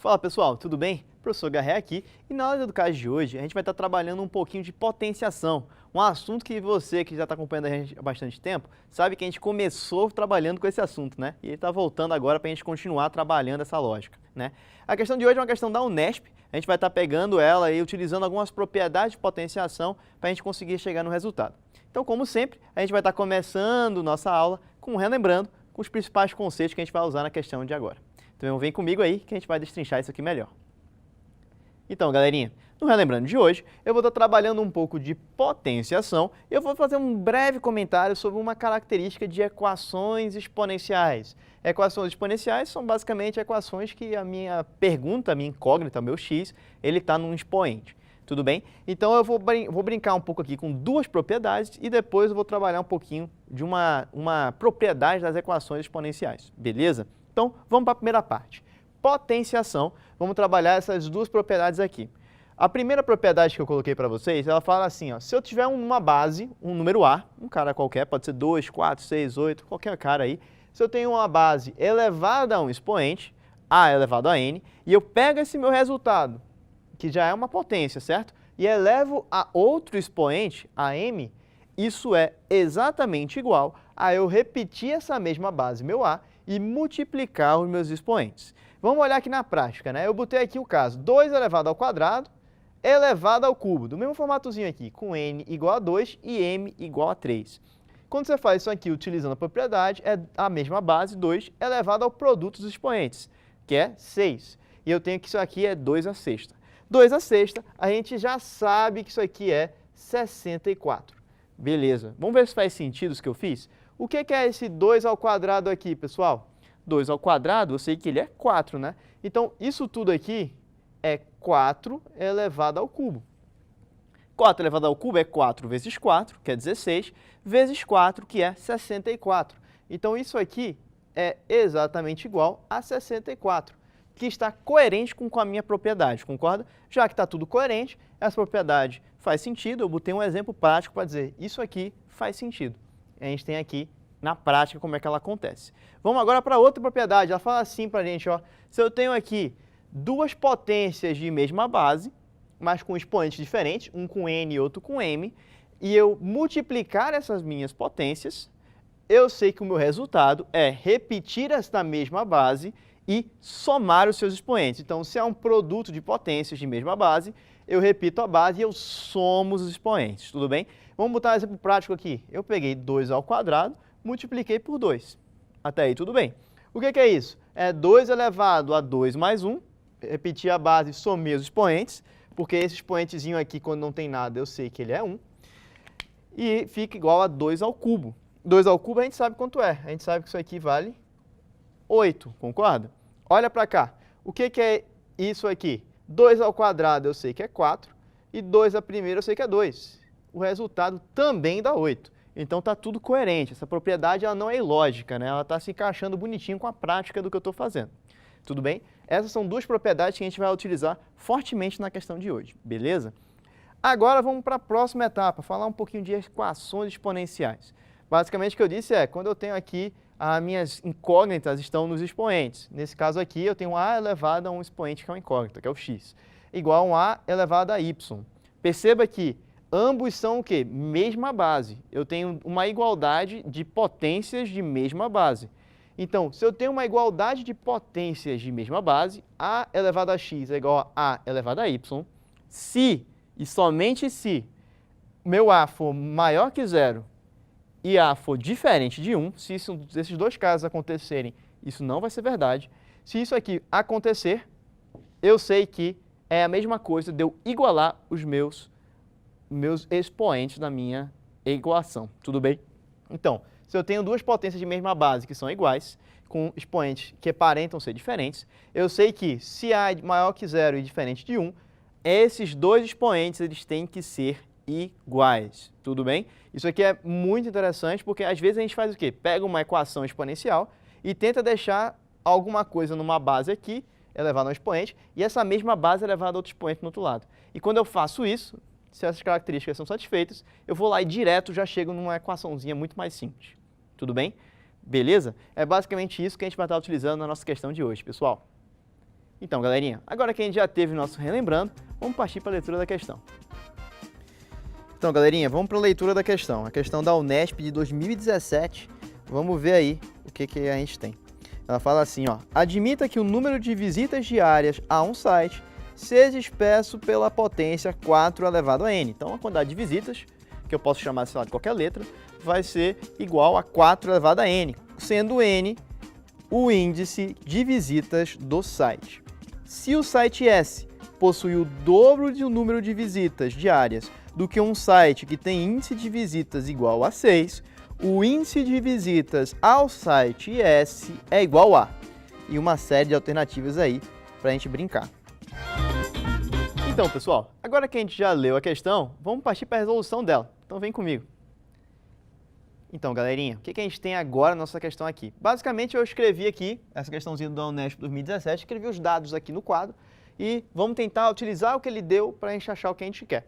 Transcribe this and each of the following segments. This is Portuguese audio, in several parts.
Fala pessoal, tudo bem? Professor Garré aqui e na aula de Educais de hoje a gente vai estar trabalhando um pouquinho de potenciação, um assunto que você que já está acompanhando a gente há bastante tempo sabe que a gente começou trabalhando com esse assunto, né? E ele está voltando agora para a gente continuar trabalhando essa lógica, né? A questão de hoje é uma questão da Unesp, a gente vai estar pegando ela e utilizando algumas propriedades de potenciação para a gente conseguir chegar no resultado. Então, como sempre, a gente vai estar começando nossa aula relembrando com os principais conceitos que a gente vai usar na questão de agora. Então vem comigo aí que a gente vai destrinchar isso aqui melhor. Então, galerinha, no Relembrando de hoje, eu vou estar trabalhando um pouco de potenciação e eu vou fazer um breve comentário sobre uma característica de equações exponenciais. Equações exponenciais são basicamente equações que a minha pergunta, a minha incógnita, o meu x, ele está num expoente. Tudo bem? Então eu vou brincar um pouco aqui com duas propriedades e depois eu vou trabalhar um pouquinho de uma propriedade das equações exponenciais. Beleza? Então, vamos para a primeira parte. Potenciação, vamos trabalhar essas duas propriedades aqui. A primeira propriedade que eu coloquei para vocês, ela fala assim, ó, se eu tiver uma base, um número A, um cara qualquer, pode ser 2, 4, 6, 8, qualquer cara aí, se eu tenho uma base elevada a um expoente, A elevado a N, e eu pego esse meu resultado, que já é uma potência, certo? E elevo a outro expoente, a M, isso é exatamente igual a eu repetir essa mesma base, meu A, e multiplicar os meus expoentes. Vamos olhar aqui na prática, né? Eu botei aqui o caso 2 elevado ao quadrado elevado ao cubo, do mesmo formatozinho aqui, com n igual a 2 e m igual a 3. Quando você faz isso aqui utilizando a propriedade, é a mesma base, 2 elevado ao produto dos expoentes, que é 6. E eu tenho que isso aqui é 2 à sexta. 2 à sexta, a gente já sabe que isso aqui é 64. Beleza. Vamos ver se faz sentido isso que eu fiz? O que é esse 2 ao quadrado aqui, pessoal? 2 ao quadrado, eu sei que ele é 4, né? Então, isso tudo aqui é 4 elevado ao cubo. 4 elevado ao cubo é 4 vezes 4, que é 16, vezes 4, que é 64. Então, isso aqui é exatamente igual a 64, que está coerente com a minha propriedade, concorda? Já que está tudo coerente, essa propriedade faz sentido, eu botei um exemplo prático para dizer isso aqui faz sentido. A gente tem aqui na prática como é que ela acontece. Vamos agora para outra propriedade, ela fala assim para a gente, ó, se eu tenho aqui duas potências de mesma base, mas com expoentes diferentes, um com n e outro com m, e eu multiplicar essas minhas potências, eu sei que o meu resultado é repetir esta mesma base e somar os seus expoentes. Então, se é um produto de potências de mesma base, eu repito a base e eu somo os expoentes, tudo bem? Vamos botar um exemplo prático aqui. Eu peguei 2 ao quadrado, multipliquei por 2. Até aí tudo bem. O que é isso? É 2 elevado a 2 mais 1, repetir a base e somei os expoentes, porque esse expoentezinho aqui, quando não tem nada, eu sei que ele é 1, e fica igual a 2 ao cubo. 2 ao cubo a gente sabe quanto é, a gente sabe que isso aqui vale 8, concorda? Olha para cá, o que é isso aqui? 2 ao quadrado eu sei que é 4, e 2 à primeira eu sei que é 2. O resultado também dá 8. Então está tudo coerente, essa propriedade ela não é ilógica, né? Ela está se encaixando bonitinho com a prática do que eu estou fazendo. Tudo bem? Essas são duas propriedades que a gente vai utilizar fortemente na questão de hoje, beleza? Agora vamos para a próxima etapa, falar um pouquinho de equações exponenciais. Basicamente o que eu disse é, quando eu tenho aqui, as minhas incógnitas estão nos expoentes. Nesse caso aqui eu tenho a elevado a um expoente que é uma incógnita, que é o x, igual a um a elevado a y. Perceba que ambos são o quê? Mesma base. Eu tenho uma igualdade de potências de mesma base. Então, se eu tenho uma igualdade de potências de mesma base, a elevado a x é igual a elevado a y, se e somente se meu a for maior que 0 e a for diferente de 1, se esses dois casos acontecerem, isso não vai ser verdade. Se isso aqui acontecer, eu sei que é a mesma coisa de eu igualar os meus expoentes da minha equação, tudo bem? Então, se eu tenho duas potências de mesma base que são iguais, com expoentes que aparentam ser diferentes, eu sei que se A é maior que 0 e diferente de 1, esses dois expoentes eles têm que ser iguais, tudo bem? Isso aqui é muito interessante porque às vezes a gente faz o quê? Pega uma equação exponencial e tenta deixar alguma coisa numa base aqui, elevada a um expoente, e essa mesma base é elevada a outro expoente no outro lado. E quando eu faço isso, se essas características são satisfeitas, eu vou lá e direto já chego numa equaçãozinha muito mais simples. Tudo bem? Beleza? É basicamente isso que a gente vai estar utilizando na nossa questão de hoje, pessoal. Então, galerinha, agora que a gente já teve o nosso relembrando, vamos partir para a leitura da questão. Então, galerinha, vamos para a leitura da questão. A questão da Unesp de 2017. Vamos ver aí o que a gente tem. Ela fala assim, ó. Admita que o número de visitas diárias a um site seja expresso pela potência 4 elevado a n. Então, a quantidade de visitas, que eu posso chamar, sei lá, de qualquer letra, vai ser igual a 4 elevado a n, sendo n o índice de visitas do site. Se o site S possui o dobro do número de visitas diárias do que um site que tem índice de visitas igual a 6, o índice de visitas ao site S é igual a... E uma série de alternativas aí para a gente brincar. Então, pessoal, agora que a gente já leu a questão, vamos partir para a resolução dela. Então, vem comigo. Então, galerinha, o que a gente tem agora na nossa questão aqui? Basicamente, eu escrevi aqui, essa questãozinha do Unesp 2017, escrevi os dados aqui no quadro e vamos tentar utilizar o que ele deu para a gente achar o que a gente quer.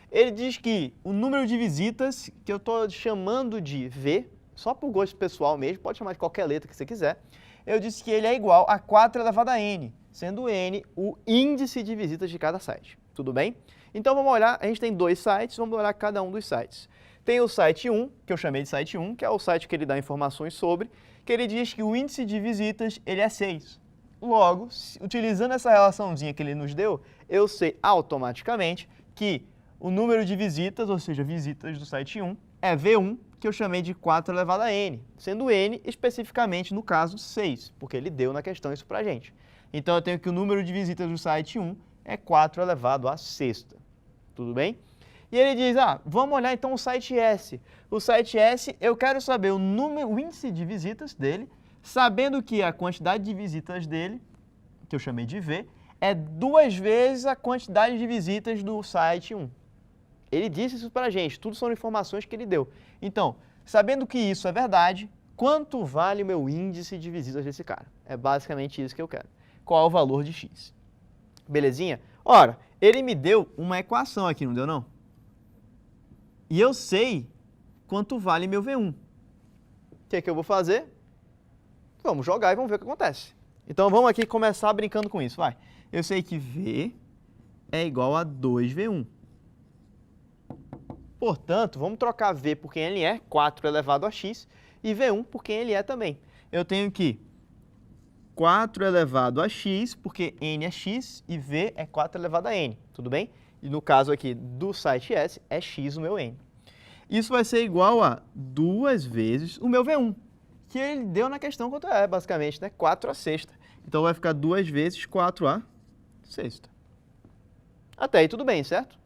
Ele diz que o número de visitas, que eu estou chamando de V, só por gosto pessoal mesmo, pode chamar de qualquer letra que você quiser, eu disse que ele é igual a 4 elevado a n, sendo n o índice de visitas de cada site. Tudo bem? Então vamos olhar, a gente tem 2 sites, vamos olhar cada um dos sites. Tem o site 1, que eu chamei de site 1, que é o site que ele dá informações sobre, que ele diz que o índice de visitas ele é 6. Logo, utilizando essa relaçãozinha que ele nos deu, eu sei automaticamente que o número de visitas, ou seja, visitas do site 1, é V1, que eu chamei de 4 elevado a n, sendo n especificamente, no caso, 6, porque ele deu na questão isso pra gente. Então, eu tenho que o número de visitas do site 1 é 4 elevado a sexta. Tudo bem? E ele diz, vamos olhar então o site S. O site S, eu quero saber o índice de visitas dele, sabendo que a quantidade de visitas dele, que eu chamei de V, é 2 vezes a quantidade de visitas do site 1. Ele disse isso para a gente, tudo são informações que ele deu. Então, sabendo que isso é verdade, quanto vale o meu índice de visitas desse cara? É basicamente isso que eu quero. Qual é o valor de x? Belezinha? Ora, ele me deu uma equação aqui, não deu não? E eu sei quanto vale meu V1. O que eu vou fazer? Vamos jogar e vamos ver o que acontece. Então, vamos aqui começar brincando com isso, vai. Eu sei que V é igual a 2V1. Portanto, vamos trocar V por quem ele é, 4 elevado a x, e V1 por quem ele é também. Eu tenho que 4 elevado a x, porque n é x, e V é 4 elevado a n, tudo bem? E no caso aqui do site S, é x o meu n. Isso vai ser igual a 2 vezes o meu V1, que ele deu na questão quanto é, basicamente, né? 4 a sexta. Então, vai ficar 2 vezes 4 a sexta. Até aí tudo bem, certo?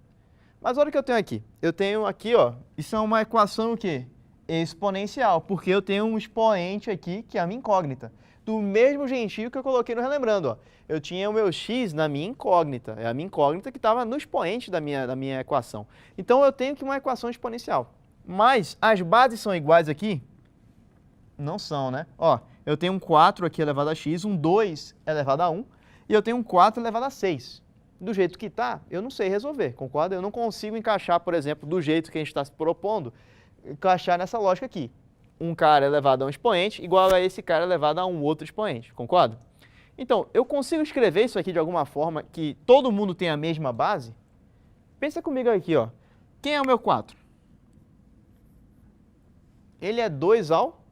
Mas olha o que eu tenho aqui. Eu tenho aqui, ó, isso é uma equação o quê? Exponencial, porque eu tenho um expoente aqui, que é a minha incógnita. Do mesmo jeitinho que eu coloquei no relembrando, ó. Eu tinha o meu x na minha incógnita. É a minha incógnita que estava no expoente da minha equação. Então, eu tenho que uma equação exponencial. Mas as bases são iguais aqui? Não são, né? Ó, eu tenho um 4 aqui elevado a x, um 2 elevado a 1, e eu tenho um 4 elevado a 6. Do jeito que está, eu não sei resolver, concorda? Eu não consigo encaixar, por exemplo, do jeito que a gente está se propondo, encaixar nessa lógica aqui. Um cara elevado a um expoente igual a esse cara elevado a um outro expoente, concorda? Então, eu consigo escrever isso aqui de alguma forma que todo mundo tem a mesma base? Pensa comigo aqui, ó. Quem é o meu 4? Ele é 2 ao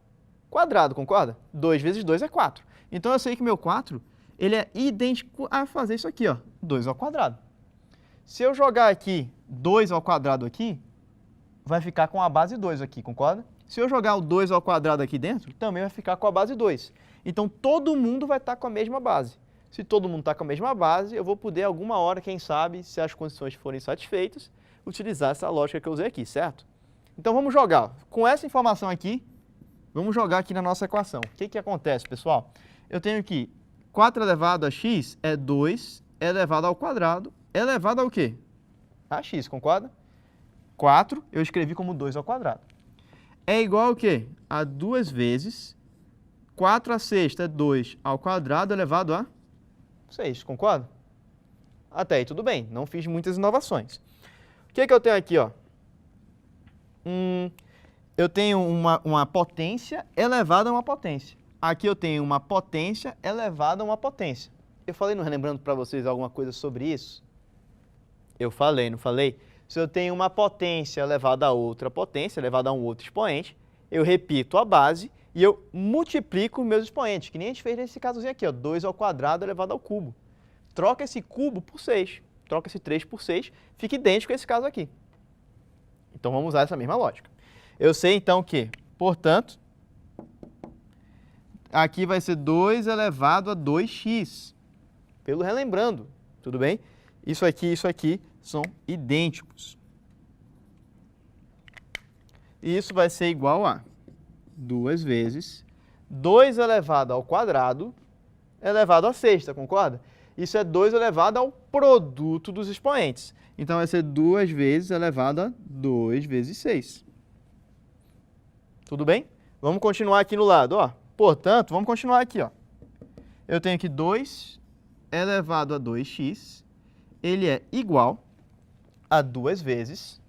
quadrado, concorda? 2 vezes 2 é 4. Então, eu sei que meu 4... ele é idêntico a fazer isso aqui, ó, 2 ao quadrado. Se eu jogar aqui 2 ao quadrado aqui, vai ficar com a base 2 aqui, concorda? Se eu jogar o 2 ao quadrado aqui dentro, também vai ficar com a base 2. Então, todo mundo vai estar com a mesma base. Se todo mundo está com a mesma base, eu vou poder, alguma hora, quem sabe, se as condições forem satisfeitas, utilizar essa lógica que eu usei aqui, certo? Então, vamos jogar. Com essa informação aqui, vamos jogar aqui na nossa equação. O que acontece, pessoal? Eu tenho que 4 elevado a x é 2 elevado ao quadrado, elevado ao quê? A x, concorda? 4 eu escrevi como 2 ao quadrado. É igual ao quê? A 2 vezes 4 a sexta é 2 ao quadrado elevado a 6, concorda? Até aí tudo bem, não fiz muitas inovações. O que eu tenho aqui, ó? Eu tenho uma potência elevada a uma potência. Aqui eu tenho uma potência elevada a uma potência. Eu falei, não relembrando para vocês alguma coisa sobre isso? Eu falei, não falei? Se eu tenho uma potência elevada a outra potência, elevada a um outro expoente, eu repito a base e eu multiplico meus expoentes, que nem a gente fez nesse casozinho aqui, ó, 2 ao quadrado elevado ao cubo. Troca esse cubo por 6, troca esse 3 por 6, fica idêntico a esse caso aqui. Então vamos usar essa mesma lógica. Eu sei então que, portanto, aqui vai ser 2 elevado a 2x. Pelo relembrando, tudo bem? Isso aqui são idênticos. E isso vai ser igual a 2 vezes 2 elevado ao quadrado elevado à sexta, concorda? Isso é 2 elevado ao produto dos expoentes. Então, vai ser 2 vezes elevado a 2 vezes 6. Tudo bem? Vamos continuar aqui no lado, ó. Portanto, vamos continuar aqui, ó. Eu tenho aqui 2 elevado a 2x, ele é igual a 2 vezes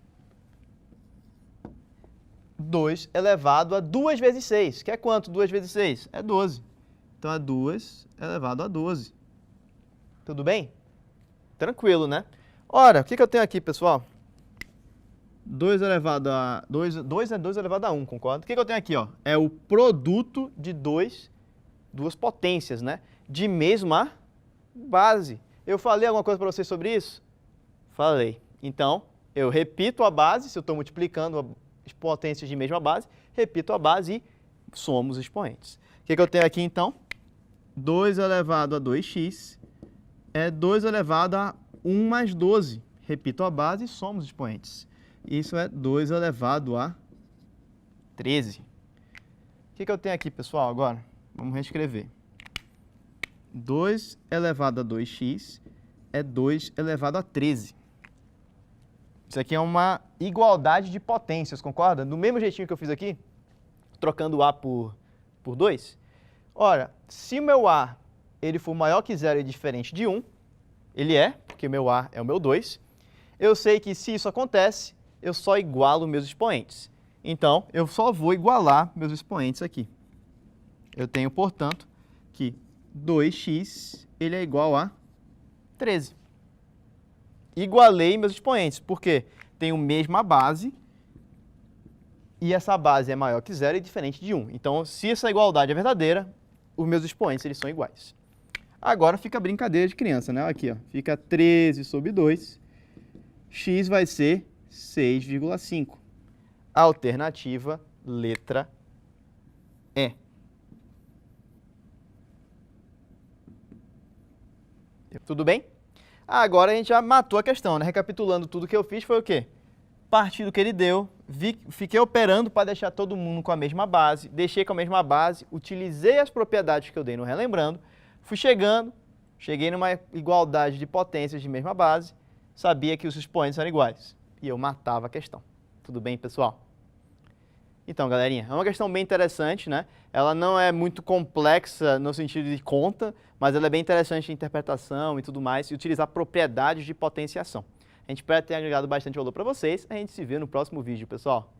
2 elevado a 2 vezes 6. Que é quanto 2 vezes 6? É 12. Então, é 2 elevado a 12. Tudo bem? Tranquilo, né? Ora, o que eu tenho aqui, pessoal? 2 elevado a... 2 é 2 elevado a 1, concorda? O que eu tenho aqui, ó? É o produto de duas potências, né? De mesma base. Eu falei alguma coisa para vocês sobre isso? Falei. Então, eu repito a base, se eu estou multiplicando as potências de mesma base, repito a base e somo os expoentes. O que eu tenho aqui, então? 2 elevado a 2x é 2 elevado a 1 mais 12. Repito a base e somo os expoentes. Isso é 2 elevado a 13. O que eu tenho aqui, pessoal, agora? Vamos reescrever. 2 elevado a 2x é 2 elevado a 13. Isso aqui é uma igualdade de potências, concorda? Do mesmo jeitinho que eu fiz aqui, trocando A por 2. Ora, se o meu A ele for maior que 0 e diferente de 1, ele é, porque meu A é o meu 2, eu sei que se isso acontece, eu só igualo meus expoentes. Então, eu só vou igualar meus expoentes aqui. Eu tenho, portanto, que 2x ele é igual a 13. Igualei meus expoentes, porque tenho a mesma base e essa base é maior que 0 e diferente de 1. Então, se essa igualdade é verdadeira, os meus expoentes eles são iguais. Agora fica brincadeira de criança, né? Aqui, ó, fica 13 sobre 2, x vai ser 6,5. Alternativa, letra E. Tudo bem? Agora a gente já matou a questão, né? Recapitulando tudo que eu fiz foi o quê? Parti do que ele deu, fiquei operando para deixar todo mundo com a mesma base, deixei com a mesma base, utilizei as propriedades que eu dei no relembrando, fui cheguei numa igualdade de potências de mesma base, sabia que os expoentes eram iguais e eu matava a questão. Tudo bem, pessoal? Então, galerinha, é uma questão bem interessante, né? Ela não é muito complexa no sentido de conta, mas ela é bem interessante de interpretação e tudo mais, e utilizar propriedades de potenciação. A gente espera ter agregado bastante valor para vocês. A gente se vê no próximo vídeo, pessoal.